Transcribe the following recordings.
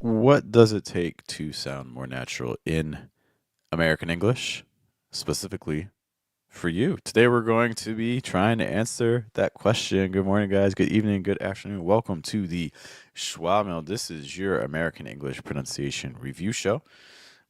What does it take to sound more natural in American English, specifically for you? Today we're going to be trying to answer that question. Good morning, guys. Good evening. Good afternoon. Welcome to the Schwa Mill. This is your American English pronunciation review show.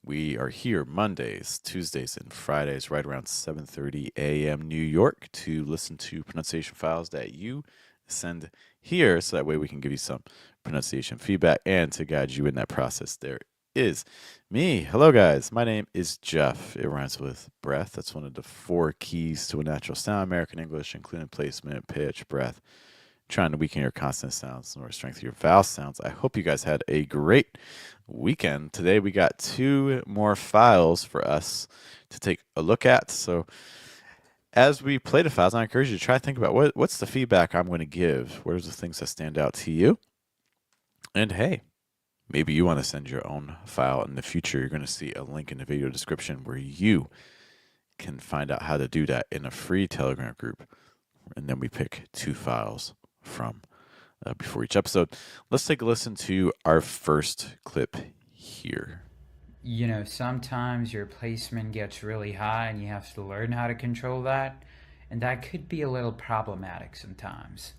We are here Mondays, Tuesdays, and Fridays, right around 7:30 a.m. New York, to listen to pronunciation files that you send here, so that way we can give you some pronunciation feedback and to guide you in that process. There is me. Hello, guys. My name is Geoff. It rhymes with breath. That's one of the 4 keys to a natural sound, American English, including placement, pitch, breath, trying to weaken your consonant sounds or strengthen your vowel sounds. I hope you guys had a great weekend. Today we got 2 more files for us to take a look at. So as we play the files, I encourage you to try to think about what's the feedback I'm going to give? What are the things that stand out to you? And hey, maybe you want to send your own file in the future. You're going to see a link in the video description where you can find out how to do that in a free Telegram group. And then we pick 2 files from before each episode. Let's take a listen to our first clip here. Sometimes your placement gets really high and you have to learn how to control that, and that could be a little problematic sometimes.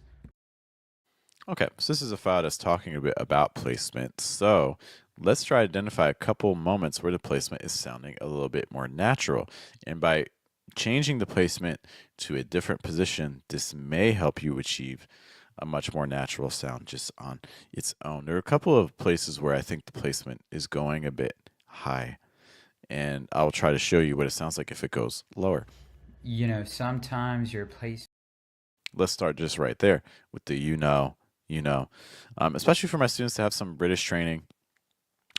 Okay, so this is a file that's talking a bit about placement. So let's try to identify a couple moments where the placement is sounding a little bit more natural. And by changing the placement to a different position, this may help you achieve a much more natural sound just on its own. There are a couple of places where I think the placement is going a bit high, and I'll try to show you what it sounds like if it goes lower. Sometimes your place. Let's start just right there with the especially for my students to have some British training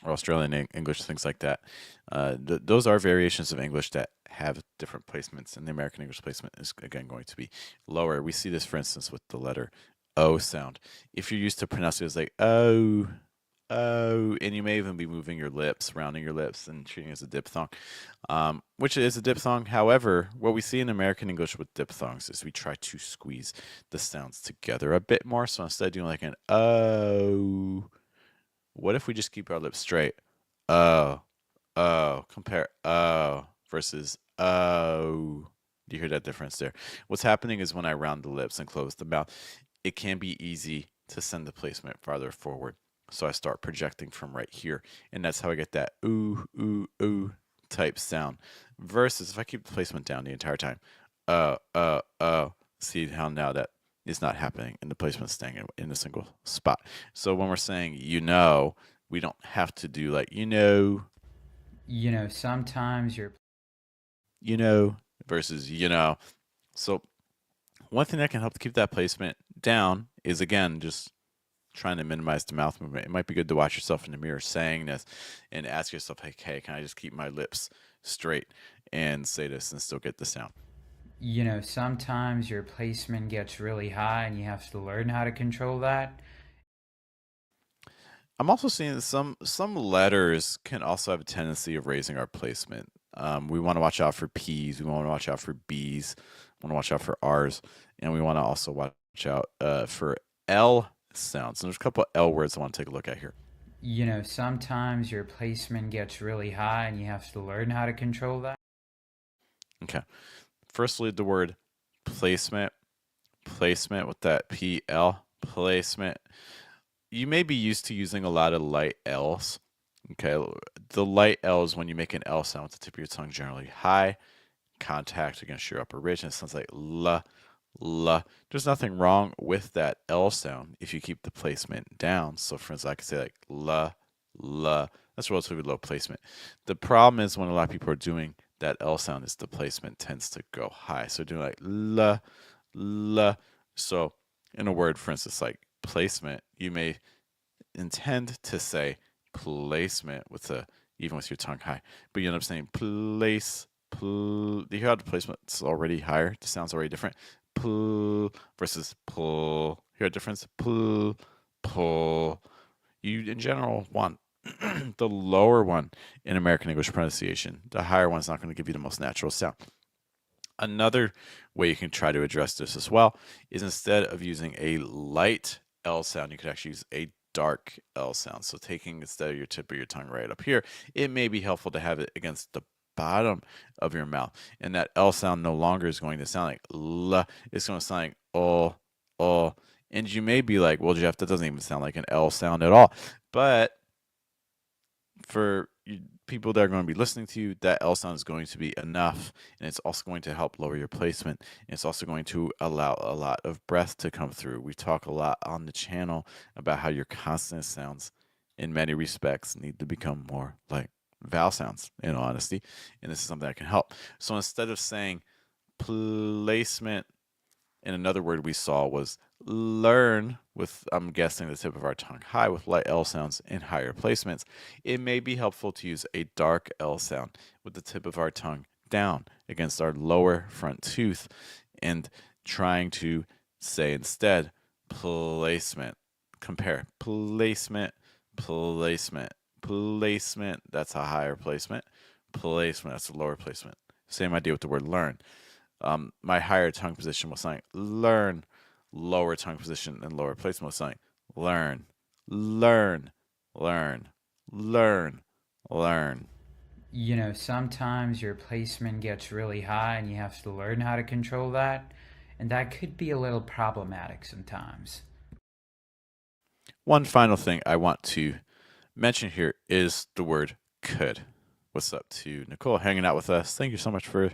or Australian English, things like that. Those are variations of English that have different placements, and the American English placement is, again, going to be lower. We see this, for instance, with the letter O sound. If you're used to pronouncing it as like, oh, oh, and you may even be moving your lips, rounding your lips, and treating it as a diphthong, which is a diphthong. However, what we see in American English with diphthongs is we try to squeeze the sounds together a bit more. So instead of doing like an oh, what if we just keep our lips straight? Oh, oh, compare oh versus oh. Do you hear that difference there? What's happening is when I round the lips and close the mouth, it can be easy to send the placement farther forward. So I start projecting from right here, and that's how I get that ooh, ooh, ooh type sound. Versus if I keep the placement down the entire time, see how now that is not happening and the placement staying in a single spot. So when we're saying we don't have to do like Sometimes your. versus So one thing that can help to keep that placement down is, again, just trying to minimize the mouth movement. It might be good to watch yourself in the mirror saying this and ask yourself, like, hey, can I just keep my lips straight and say this and still get the sound? Sometimes your placement gets really high and you have to learn how to control that. I'm also seeing that some letters can also have a tendency of raising our placement. We want to watch out for P's. We want to watch out for B's. We want to watch out for R's, and we want to also watch out for L sounds. And there's a couple of L words I want to take a look at here. Sometimes your placement gets really high and you have to learn how to control that. Okay. Firstly, the word placement. Placement with that PL. Placement. You may be used to using a lot of light L's. Okay. The light L is when you make an L sound with the tip of your tongue, generally high, contact against your upper ridge, and it sounds like la, la. There's nothing wrong with that L sound if you keep the placement down. So, for instance, I could say like la, la. That's relatively low placement. The problem is when a lot of people are doing that L sound is the placement tends to go high. So doing like la, la. So in a word, for instance, like placement, you may intend to say placement with even with your tongue high, but you end up saying place. Do you hear how the placement's already higher? The sound's already different. Versus pull. Hear a difference? Pull. You in general want the lower one in American English pronunciation. The higher one's not going to give you the most natural sound. Another way you can try to address this as well is instead of using a light L sound, you could actually use a dark L sound. So taking instead of your tip of your tongue right up here, it may be helpful to have it against the bottom of your mouth. And that L sound no longer is going to sound like L. It's going to sound like oh, oh. And you may be like, well, Geoff, that doesn't even sound like an L sound at all. But for people that are going to be listening to you, that L sound is going to be enough, and it's also going to help lower your placement. And it's also going to allow a lot of breath to come through. We talk a lot on the channel about how your consonant sounds, in many respects, need to become more like vowel sounds, in all honesty, and this is something that can help. So instead of saying placement, and another word we saw was learn with, I'm guessing, the tip of our tongue high with light L sounds in higher placements. It may be helpful to use a dark L sound with the tip of our tongue down against our lower front tooth and trying to say instead placement. Compare placement, placement, placement. That's a higher placement. Placement, that's a lower placement. Same idea with the word learn. My higher tongue position was saying learn, lower tongue position and lower placement was saying learn, learn, learn, learn, learn. Sometimes your placement gets really high and you have to learn how to control that, and that could be a little problematic sometimes. One final thing I want to mention here is the word could. What's up to Nicole hanging out with us? Thank you so much for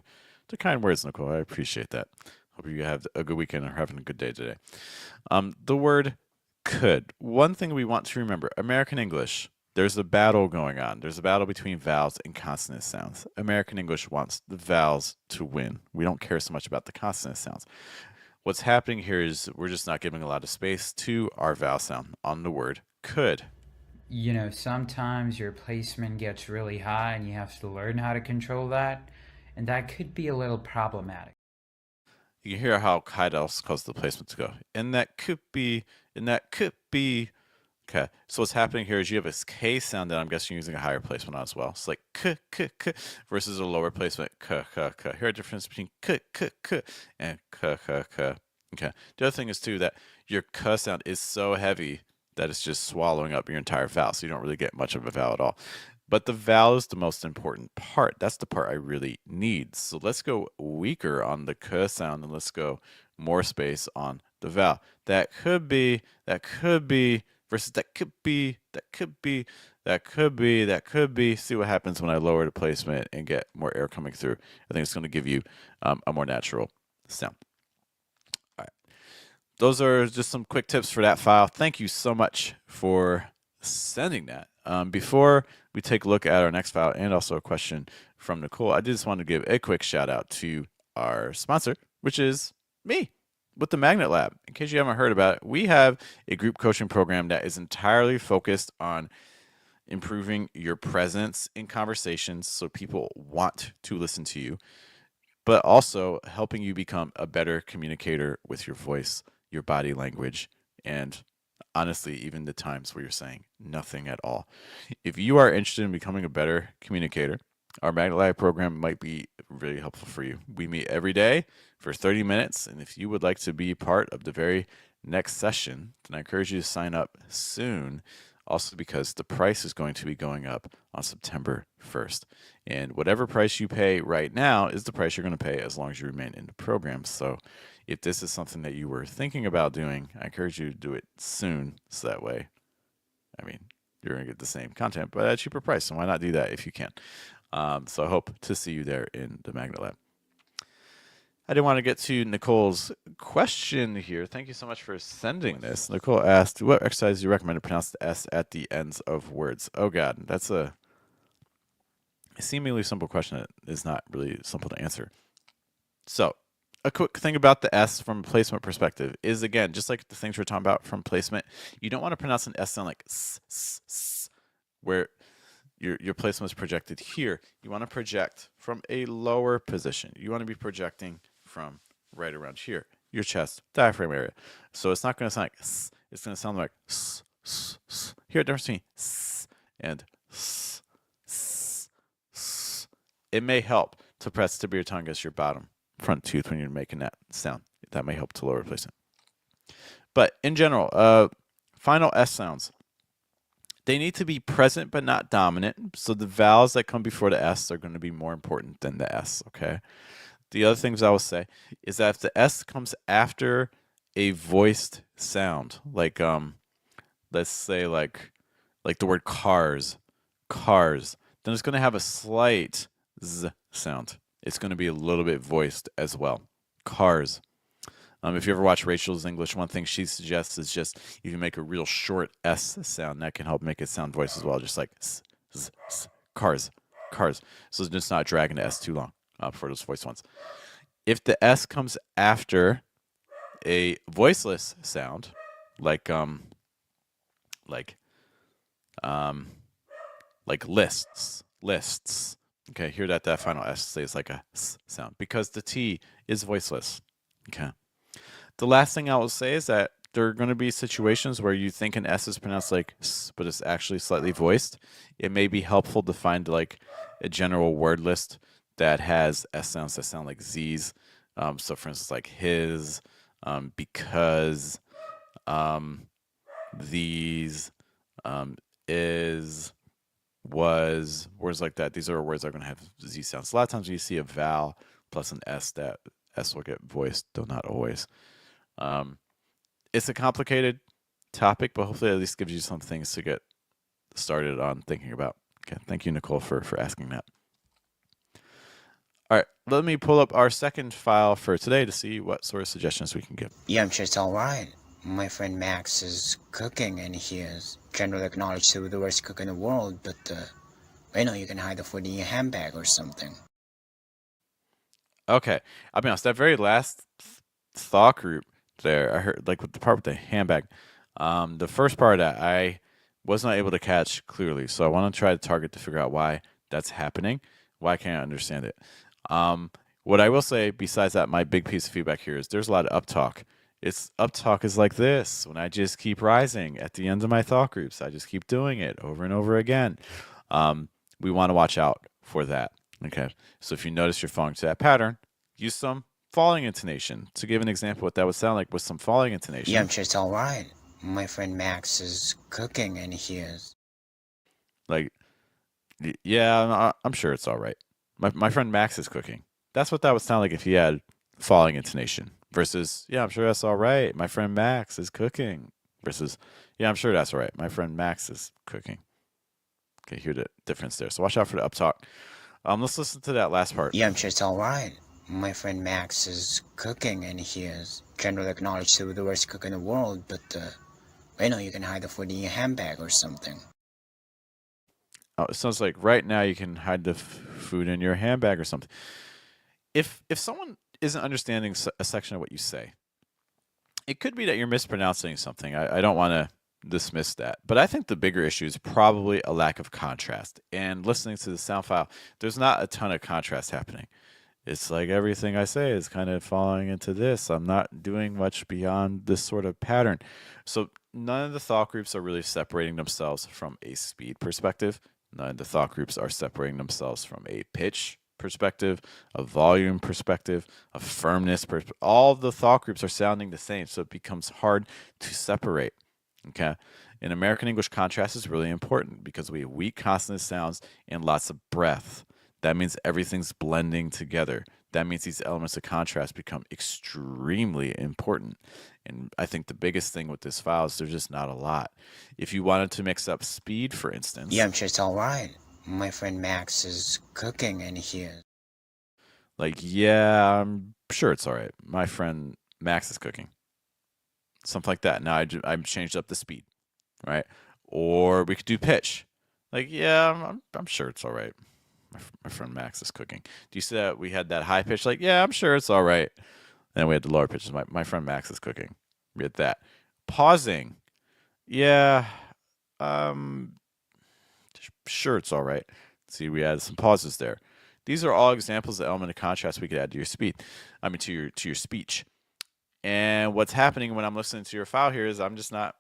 the kind words, Nicole. I appreciate that. Hope you have a good weekend or having a good day today. The word could. One thing we want to remember, American English, there's a battle going on. There's a battle between vowels and consonant sounds. American English wants the vowels to win. We don't care so much about the consonant sounds. What's happening here is we're just not giving a lot of space to our vowel sound on the word could. Sometimes your placement gets really high and you have to learn how to control that, and that could be a little problematic. You can hear how high else causes the placement to go. And that could be, and that could be. Okay, so what's happening here is you have a K sound that I'm guessing you're using a higher placement on as well. It's like k, k, k versus a lower placement k, k, k. Here a difference between k, k, k and k, k, k. Okay, the other thing is too that your k sound is so heavy that it's just swallowing up your entire vowel, so you don't really get much of a vowel at all. But the vowel is the most important part. That's the part I really need. So let's go weaker on the k sound and let's go more space on the vowel. That could be, versus that could be, that could be, that could be, that could be. See what happens when I lower the placement and get more air coming through. I think it's going to give you a more natural sound. All right. Those are just some quick tips for that file. Thank you so much for sending that. Before we take a look at our next file and also a question from Nicole, I just want to give a quick shout out to our sponsor, which is me with the Magnet Lab. In case you haven't heard about it, we have a group coaching program that is entirely focused on improving your presence in conversations so people want to listen to you, but also helping you become a better communicator with your voice, your body language, and honestly, even the times where you're saying nothing at all. If you are interested in becoming a better communicator, our Magnet Lab program might be really helpful for you. We meet every day for 30 minutes, and if you would like to be part of the very next session, then I encourage you to sign up soon, also because the price is going to be going up on September 1st. And whatever price you pay right now is the price you're going to pay as long as you remain in the program. So if this is something that you were thinking about doing, I encourage you to do it soon, so that way, I mean, you're going to get the same content, but at a cheaper price. So why not do that if you can? So I hope to see you there in the Magnet Lab. I did want to get to Nicole's question here. Thank you so much for sending this. Nicole asked, what exercise do you recommend to pronounce the S at the ends of words? Oh, God, that's a seemingly simple question that is not really simple to answer. So a quick thing about the S from a placement perspective is, again, just like the things we're talking about from placement, you don't want to pronounce an S sound like s, s, s, where your placement is projected here. You want to project from a lower position. You want to be projecting from right around here, your chest, diaphragm area. So it's not going to sound like s, it's going to sound like s, s, s. Here, the difference between s and s, s, s. It may help to press the tip of your tongue against your bottom front tooth when you're making that sound. That may help to lower placement. But in general, final S sounds. They need to be present but not dominant. So the vowels that come before the S are going to be more important than the S, okay? The other things I will say is that if the S comes after a voiced sound, like let's say like the word cars, cars, then it's going to have a slight Z sound. It's going to be a little bit voiced as well. Cars. If you ever watch Rachel's English, one thing she suggests is just if you make a real short S sound, that can help make it sound voiced as well, just like s, z, s, cars, cars. So it's just not dragging the S too long for those voiced ones. If the S comes after a voiceless sound, like like um, like lists, lists. Okay, hear that final S stays like a S sound because the T is voiceless. Okay. The last thing I will say is that there are going to be situations where you think an S is pronounced like S, but it's actually slightly voiced. It may be helpful to find like a general word list that has S sounds that sound like Z's. So, for instance, like his, because, these, is, was, words like that. These are words that are going to have Z sounds. A lot of times when you see a vowel plus an S, that S will get voiced, though not always. It's a complicated topic, but hopefully at least gives you some things to get started on thinking about. Okay, thank you, Nicole, for asking that. All right, let me pull up our second file for today to see what sort of suggestions we can give. Yeah, I'm sure it's all right. My friend Max is cooking, and he is generally acknowledged to be the worst cook in the world, but, you can hide the food in your handbag or something. Okay, I'll be honest, that very last thought group there, I heard, like with the part with the handbag, the first part that I was not able to catch clearly, so I want to try to target to figure out why that's happening. Why can't I understand it? What I will say, besides that, my big piece of feedback here is there's a lot of uptalk. It's uptalk is like this when I just keep rising at the end of my thought groups. I just keep doing it over and over again. We want to watch out for that. Okay, so if you notice you're falling to that pattern, use some falling intonation. To give an example, what that would sound like with some falling intonation. Yeah, I'm sure it's all right. My friend Max is cooking, and he is. Like, yeah, I'm sure it's all right. My friend Max is cooking. That's what that would sound like if he had falling intonation versus, yeah, I'm sure that's all right. My friend Max is cooking versus, yeah, I'm sure that's all right. My friend Max is cooking. Okay, hear the difference there. So watch out for the uptalk. Let's listen to that last part. Yeah, I'm sure it's all right. My friend Max is cooking, and he is generally acknowledged to be the worst cook in the world, but, you can hide the food in your handbag or something. Oh, it sounds like right now you can hide the food in your handbag or something. If someone isn't understanding a section of what you say, it could be that you're mispronouncing something. I don't want to dismiss that, but I think the bigger issue is probably a lack of contrast. And listening to the sound file, there's not a ton of contrast happening. It's like everything I say is kind of falling into this. I'm not doing much beyond this sort of pattern. So none of the thought groups are really separating themselves from a speed perspective. None of the thought groups are separating themselves from a pitch perspective, a volume perspective, a firmness perspective. All the thought groups are sounding the same, so it becomes hard to separate. Okay. In American English, contrast is really important because we have weak consonant sounds and lots of breath. That means everything's blending together. That means these elements of contrast become extremely important. And I think the biggest thing with this file is there's just not a lot. If you wanted to mix up speed, for instance. Yeah, I'm sure it's all right. My friend Max is cooking, and he is. Like, yeah, I'm sure it's all right. My friend Max is cooking. Something like that. Now I've changed up the speed, right? Or we could do pitch. Like, yeah, I'm sure it's all right. My friend Max is cooking. Do you see that we had that high pitch? Like, yeah, I'm sure it's all right. Then we had the lower pitches. My friend Max is cooking. We had that. Pausing. Yeah, um, sure it's all right. See, we added some pauses there. These are all examples of element of contrast we could add to your speed. I mean, to your speech. And what's happening when I'm listening to your file here is I'm just not.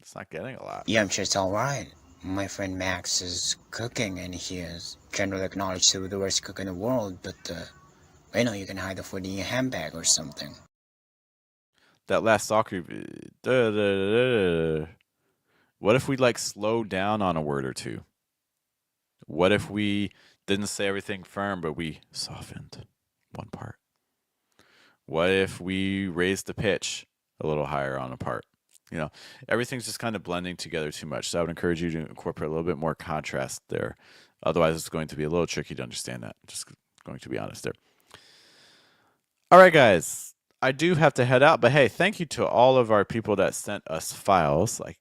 It's not getting a lot. Yeah, I'm sure it's all right. My friend Max is cooking, and he is generally acknowledged to be the worst cook in the world, but, you can hide the food in your handbag or something. That last soccer, What if we like slowed down on a word or two? What if we didn't say everything firm, but we softened one part? What if we raised the pitch a little higher on a part? You know, everything's just kind of blending together too much. So I would encourage you to incorporate a little bit more contrast there. Otherwise, it's going to be a little tricky to understand that. Just going to be honest there. All right, guys. I do have to head out, but hey, thank you to all of our people that sent us files. Like,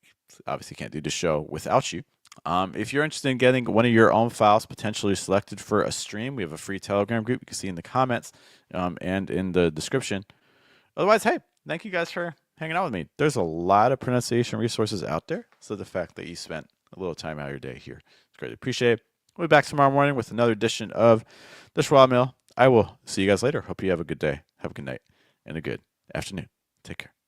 obviously can't do the show without you. If you're interested in getting one of your own files potentially selected for a stream, we have a free Telegram group you can see in the comments and in the description. Otherwise, hey, thank you guys for hanging out with me. There's a lot of pronunciation resources out there, so the fact that you spent a little time out of your day here is greatly appreciated. We'll be back tomorrow morning with another edition of the Schwa Mill. I will see you guys later. Hope you have a good day, have a good night, and a good afternoon. Take care.